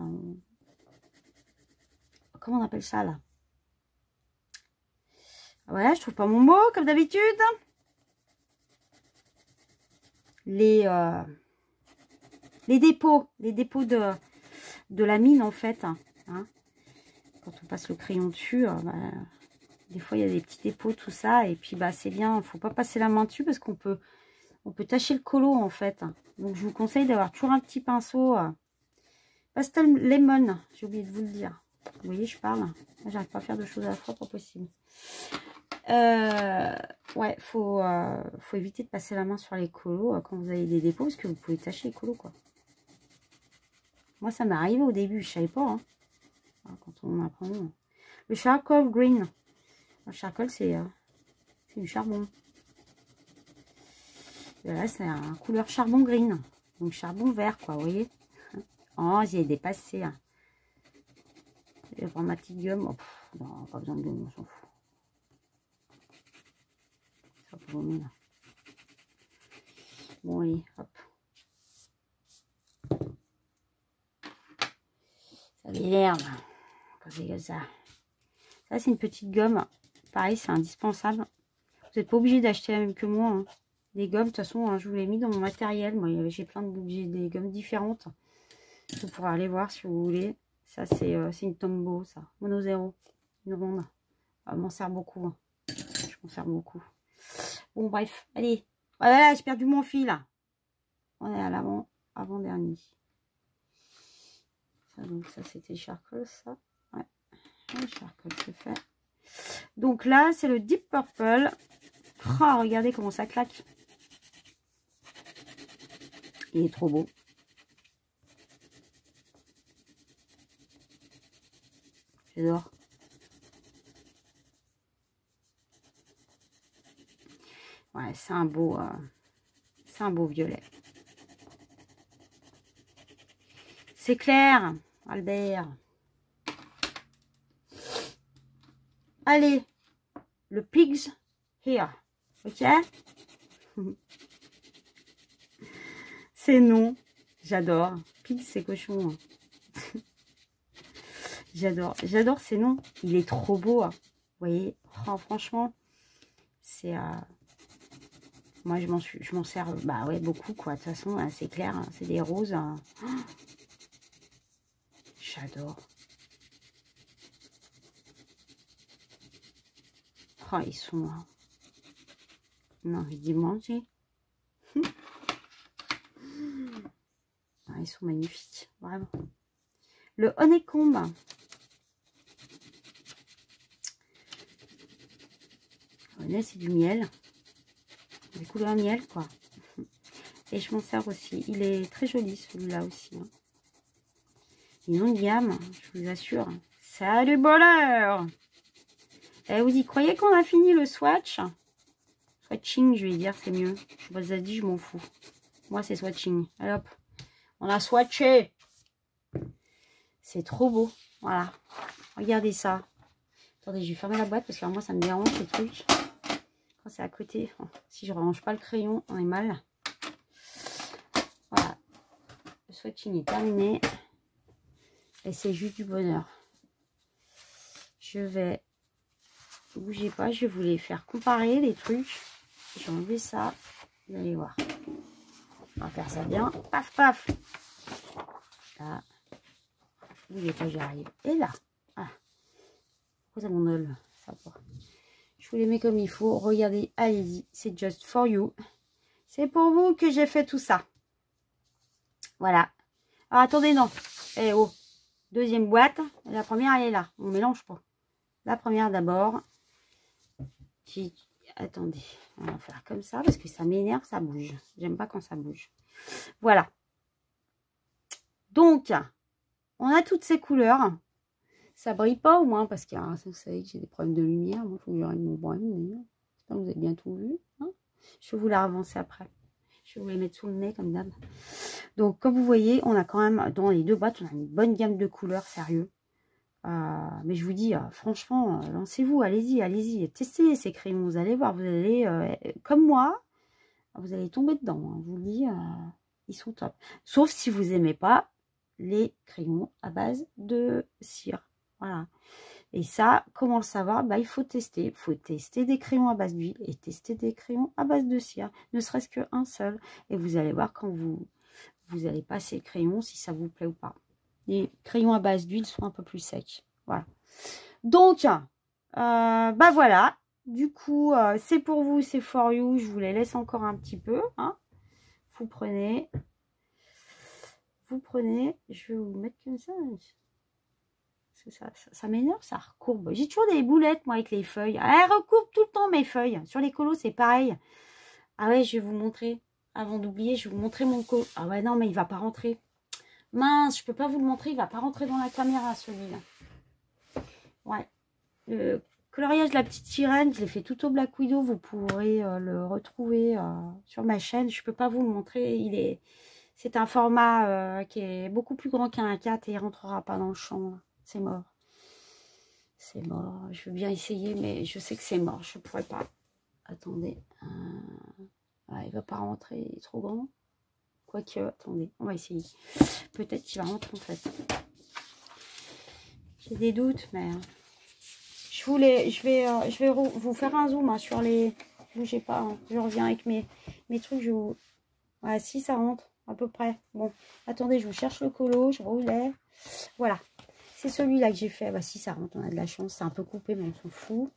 comment on appelle ça, là? Voilà, je trouve pas mon mot, comme d'habitude. Les dépôts de la mine, en fait. Hein. Quand on passe le crayon dessus, bah, des fois, il y a des petits dépôts, tout ça. Et puis, bah, c'est bien, il ne faut pas passer la main dessus parce qu'on peut tacher le colo, en fait. Donc, je vous conseille d'avoir toujours un petit pinceau pastel lemon. J'ai oublié de vous le dire. Vous voyez, je parle. J'arrive pas à faire deux choses à la fois, pas possible. Ouais, faut éviter de passer la main sur les colos quand vous avez des dépôts, parce que vous pouvez tâcher les colos, quoi. Moi, ça m'est arrivé au début, je savais pas. Hein. Quand on apprend. Le charcoal green. Le charcoal, c'est du charbon. Et là, c'est un couleur charbon green. Donc, charbon vert, quoi, vous voyez. Oh, j'y ai dépassé. Hein. Je vais prendre ma petite gomme. Oh, non, pas besoin de gomme, on s'en fout. Ça va pas là. Bon, allez, hop. Ça m'énerve quand c'est comme ça. Ça, c'est une petite gomme. Pareil, c'est indispensable. Vous n'êtes pas obligé d'acheter la même que moi. Hein. Des gommes, de toute façon, hein, je vous l'ai mis dans mon matériel. Moi, j'ai plein des gommes différentes. Vous pourrez aller voir si vous voulez. Ça, c'est une Tombow, ça. Mono 0. Une ronde. Je m'en sers beaucoup. Hein. Je m'en sers beaucoup. Bon, bref. Allez. Voilà, j'ai perdu mon fil. On est à l'avant, avant-dernier. Ça, donc, ça, c'était charcoal, ça. Ouais. Le charcoal, c'est fait. Donc là, c'est le Deep Purple. Oh, regardez comment ça claque. Il est trop beau. J'adore. Ouais, c'est un beau violet. C'est clair, Albert. Allez, le Pigs Here. Ok. C'est non. J'adore. Pigs, c'est cochon. J'adore ces noms. Il est trop beau. Hein. Vous voyez, oh, franchement, c'est... Moi, je m'en sers bah ouais, beaucoup, quoi. De toute façon, c'est clair. Hein, c'est des roses. Hein. Oh, j'adore. Oh, ils sont... Non, il dit manger. Ils sont magnifiques. Vraiment. Le honeycomb. C'est du miel. Des couleurs miel, quoi. Et je m'en sers aussi. Il est très joli, celui-là aussi. Hein. Ils ont une gamme, je vous assure. Salut, boleur! Et vous y croyez qu'on a fini le swatch? Swatching, je vais dire, c'est mieux. Je vous ai dit, je m'en fous. Moi, c'est swatching. Allez, hop. On a swatché. C'est trop beau. Voilà. Regardez ça. Attendez, je vais fermer la boîte parce que moi, ça me dérange, ces trucs. Quand c'est à côté. Si je ne range pas le crayon, on est mal. Voilà. Le swatching est terminé. Et c'est juste du bonheur. Je vais... Bougez pas, je vais vous les faire comparer, les trucs. J'ai enlevé ça. Vous allez voir. On va faire ça bien. Paf, paf. Là. Bougez pas, j'arrive. Et là. Ah. Pourquoi ça m'envole? Ça va pas. Je vous les mets comme il faut. Regardez, allez-y. C'est just for you. C'est pour vous que j'ai fait tout ça. Voilà. Alors, attendez, non. Eh oh. Deuxième boîte. La première, elle est là. On mélange pas. La première d'abord. Attendez. On va faire comme ça parce que ça m'énerve, ça bouge. J'aime pas quand ça bouge. Voilà. Donc, on a toutes ces couleurs. Ça brille pas au moins parce que vous savez que j'ai des problèmes de lumière. Moi, il faut que j'arrête mon problème. J'espère que vous avez bien tout vu. Hein, je vais vous la avancer après. Je vais vous les mettre sous le nez comme d'hab. Donc, comme vous voyez, on a quand même, dans les deux boîtes, on a une bonne gamme de couleurs, sérieux. Mais je vous dis, franchement, lancez-vous, allez-y, testez ces crayons. Vous allez voir, vous allez, comme moi, vous allez tomber dedans. Hein, je vous le dis, ils sont top. Sauf si vous n'aimez pas les crayons à base de cire. Voilà. Et ça, comment le savoir? Bah, il faut tester. Il faut tester des crayons à base d'huile et tester des crayons à base de cire. Ne serait-ce qu'un seul. Et vous allez voir quand vous allez passer le crayon, si ça vous plaît ou pas. Les crayons à base d'huile sont un peu plus secs. Voilà. Donc, bah voilà. Du coup, c'est pour vous, c'est for you. Je vous les laisse encore un petit peu. Hein. Vous prenez. Je vais vous mettre comme ça. Ça m'énerve, ça recourbe. J'ai toujours des boulettes, moi, avec les feuilles. Elles recourbent tout le temps, mes feuilles. Sur les colos, c'est pareil. Ah ouais, je vais vous montrer. Avant d'oublier, je vais vous montrer mon colo. Ah ouais, non, mais il va pas rentrer. Mince, je peux pas vous le montrer. Il va pas rentrer dans la caméra, celui-là. Ouais. Le coloriage de la petite sirène, je l'ai fait tout au Black Widow. Vous pourrez le retrouver sur ma chaîne. Je peux pas vous le montrer. C'est un format qui est beaucoup plus grand qu'un A4 et il rentrera pas dans le champ. C'est mort. C'est mort. Je veux bien essayer, mais je sais que c'est mort. Je ne pourrais pas. Attendez. Ah, il va pas rentrer. Il est trop grand. Quoique, attendez. On va essayer. Peut-être qu'il va rentrer en fait. J'ai des doutes, mais... Je vais vous faire un zoom hein, sur les... Bougez pas. Hein. Je reviens avec mes trucs. Ouais, si ça rentre. À peu près. Bon. Attendez, je vous cherche le colo. Je roulais. Voilà. C'est celui-là que j'ai fait. Bah si ça rentre, on a de la chance. C'est un peu coupé, mais on s'en fout.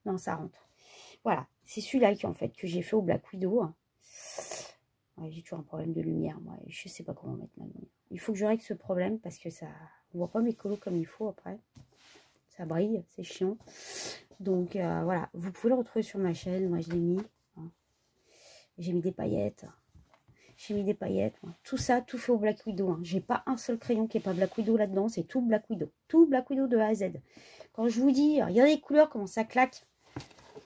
Non, ça rentre. Voilà. C'est celui-là qui en fait que j'ai fait au Black Widow. Ouais, j'ai toujours un problème de lumière, moi. Je sais pas comment mettre ma lumière. Il faut que je règle ce problème parce que ça... On voit pas mes colos comme il faut après. Ça brille, c'est chiant. Donc voilà. Vous pouvez le retrouver sur ma chaîne. Moi, je l'ai mis. Hein. J'ai mis des paillettes. J'ai mis des paillettes. Moi. Tout ça, tout fait au Black Widow. Hein. J'ai pas un seul crayon qui n'est pas Black Widow là-dedans. C'est tout Black Widow. Tout Black Widow de A à Z. Quand je vous dis, regardez les couleurs, comment ça claque.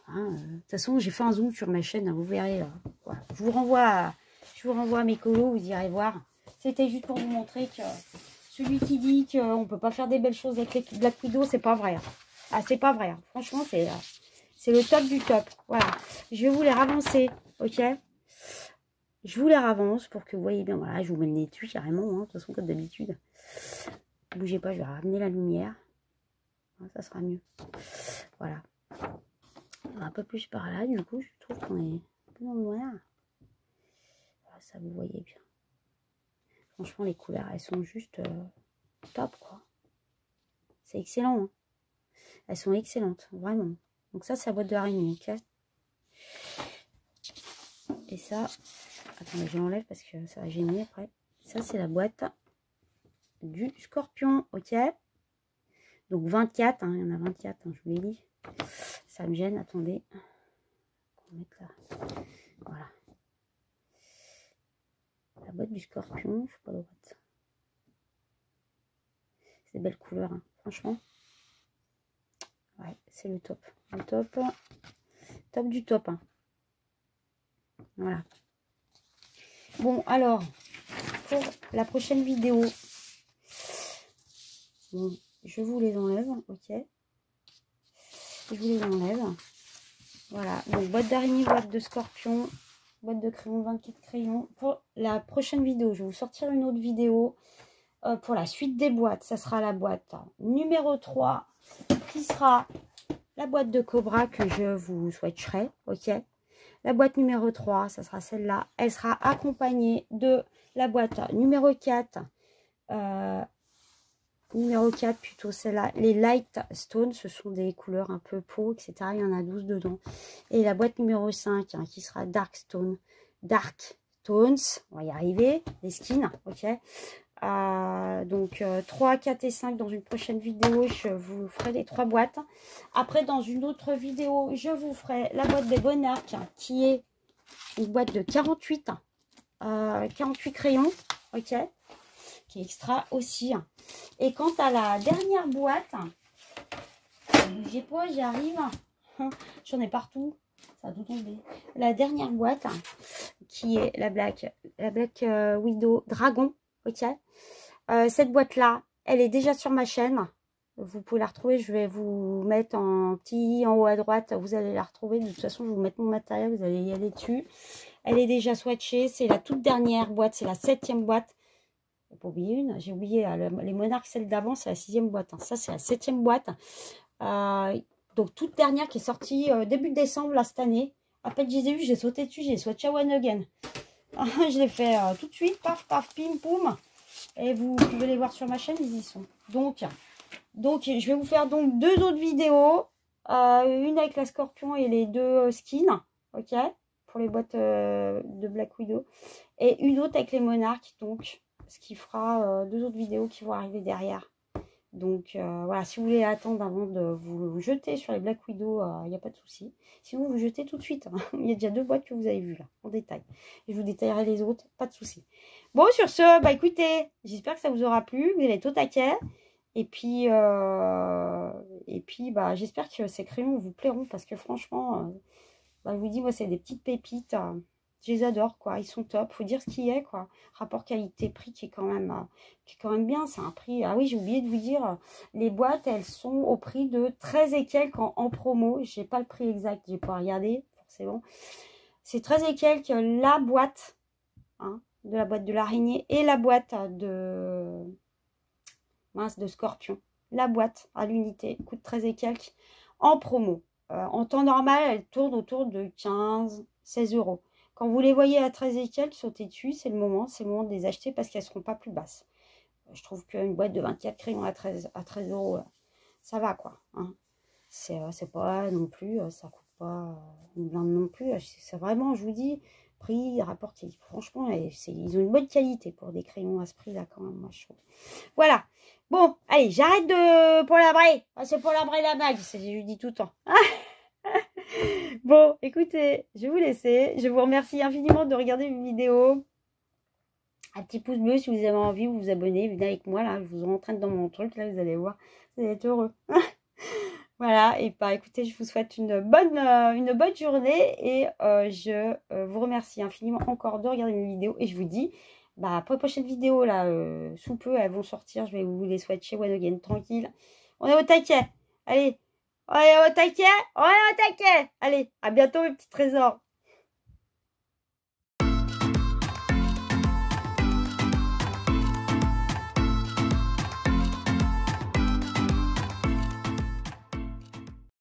Hein, de toute façon, j'ai fait un zoom sur ma chaîne. Hein, vous verrez. Voilà. Je vous renvoie à mes colos. Vous irez voir. C'était juste pour vous montrer que celui qui dit qu'on ne peut pas faire des belles choses avec les Black Widow, c'est pas vrai. Ah, c'est pas vrai. Franchement, c'est le top du top. Voilà. Je vais vous les ravancer. Ok. Je vous les ravance pour que vous voyez bien. Voilà, je vous mets le nez dessus carrément. Hein, de toute façon, comme d'habitude. Bougez pas, je vais ramener la lumière. Ça sera mieux. Voilà. Un peu plus par là, du coup, je trouve qu'on est un peu dans le noir. Ça, vous voyez bien. Franchement, les couleurs, elles sont juste top, quoi. C'est excellent. Hein. Elles sont excellentes, vraiment. Donc ça, c'est la boîte de araignée. Okay. Et ça... Attendez, je l'enlève parce que ça va gêner après. Ça, c'est la boîte du scorpion, ok. Donc 24, hein, il y en a 24, hein, je vous l'ai dit. Ça me gêne, attendez. On va mettre là. Voilà. La boîte du scorpion, je suis pas droite. C'est des belles couleurs, hein, franchement. Ouais, c'est le top. Le top. Top du top. Hein. Voilà. Bon, alors, pour la prochaine vidéo, bon, je vous les enlève, ok. Je vous les enlève. Voilà, donc boîte d'araignée, boîte de scorpion, boîte de crayon, 24 crayons. Pour la prochaine vidéo, je vais vous sortir une autre vidéo pour la suite des boîtes. Ça sera la boîte numéro 3, qui sera la boîte de Cobra que je vous souhaiterais, ok. La boîte numéro 3, ça sera celle-là. Elle sera accompagnée de la boîte numéro 4. Numéro 4, plutôt celle-là. Les Light Stones, ce sont des couleurs un peu peau, etc. Il y en a 12 dedans. Et la boîte numéro 5, hein, qui sera Dark Stone. Dark Tones, on va y arriver. Les skins, ok. Donc 3, 4 et 5 dans une prochaine vidéo, je vous ferai les 3 boîtes. Après, dans une autre vidéo, je vous ferai la boîte des Bonarques, qui est une boîte de 48 crayons, ok, qui est extra aussi. Et quant à la dernière boîte, bougez pas, j'y arrive, j'en ai partout, ça a tout tombé. La dernière boîte, qui est la Black Widow Dragon, ok. Cette boîte-là, elle est déjà sur ma chaîne. Vous pouvez la retrouver. Je vais vous mettre en petit en haut à droite. Vous allez la retrouver. De toute façon, je vais vous mettre mon matériel. Vous allez y aller dessus. Elle est déjà swatchée. C'est la toute dernière boîte. C'est la 7e boîte. Je n'ai pas oublié une. J'ai oublié les Monarques, celle d'avant. C'est la 6e boîte. Hein. Ça, c'est la 7e boîte. Donc, toute dernière qui est sortie début décembre là, cette année. Après que je les ai eu, j'ai sauté dessus. J'ai swatché one again. Je l'ai fait tout de suite. Paf, paf, pim, poum. Et vous pouvez les voir sur ma chaîne, ils y sont. Donc je vais vous faire donc 2 autres vidéos. Une avec la Scorpion et les 2 skins. Ok. Pour les boîtes de Black Widow. Et une autre avec les Monarques. Donc, ce qui fera 2 autres vidéos qui vont arriver derrière. Donc voilà, si vous voulez attendre avant de vous jeter sur les Black Widow, il n'y a pas de souci. Sinon, vous jetez tout de suite. Hein. Il y a déjà 2 boîtes que vous avez vues là, en détail. Et je vous détaillerai les autres, pas de souci. Bon, sur ce, bah écoutez, j'espère que ça vous aura plu, vous allez être au taquet. Et puis bah, j'espère que ces crayons vous plairont parce que franchement, bah, je vous dis, moi, c'est des petites pépites. Je les adore, quoi. Ils sont top. Faut dire ce qu'il y a, quoi. Rapport qualité-prix qui est quand même bien. C'est un prix. Ah oui, j'ai oublié de vous dire, les boîtes, elles sont au prix de 13 et quelques en promo. Je n'ai pas le prix exact. Je vais pas regarder, forcément. C'est 13 et quelques la boîte, hein, de la boîte de l'araignée et la boîte de Scorpion. La boîte à l'unité coûte 13 et quelques en promo. En temps normal, elle tourne autour de 15, 16 euros. Quand vous les voyez à 13 et quelques, sautez dessus, c'est le moment de les acheter parce qu'elles ne seront pas plus basses. Je trouve qu'une boîte de 24 crayons à 13 euros, ça va quoi. Hein. C'est pas non plus, ça coûte pas une blinde non plus. C'est vraiment, je vous dis, prix, rapport qualité. Franchement, ils ont une bonne qualité pour des crayons à ce prix-là quand même, moi je trouve. Voilà. Bon, allez, j'arrête pour la braille. C'est pour la braille la bague, je dis tout le temps. Bon, écoutez, je vais vous laisser. Je vous remercie infiniment de regarder mes vidéos. Un petit pouce bleu si vous avez envie, vous vous abonnez, venez avec moi là, je vous entraîne dans mon truc, là vous allez voir, vous allez être heureux. Voilà, et bah écoutez, je vous souhaite une bonne journée et je vous remercie infiniment encore de regarder mes vidéos et je vous dis, bah pour les prochaines vidéos là, sous peu elles vont sortir, je vais vous les swatcher One Again, tranquille. On est au taquet, allez, on est au taquet, allez, à bientôt mes petits trésors.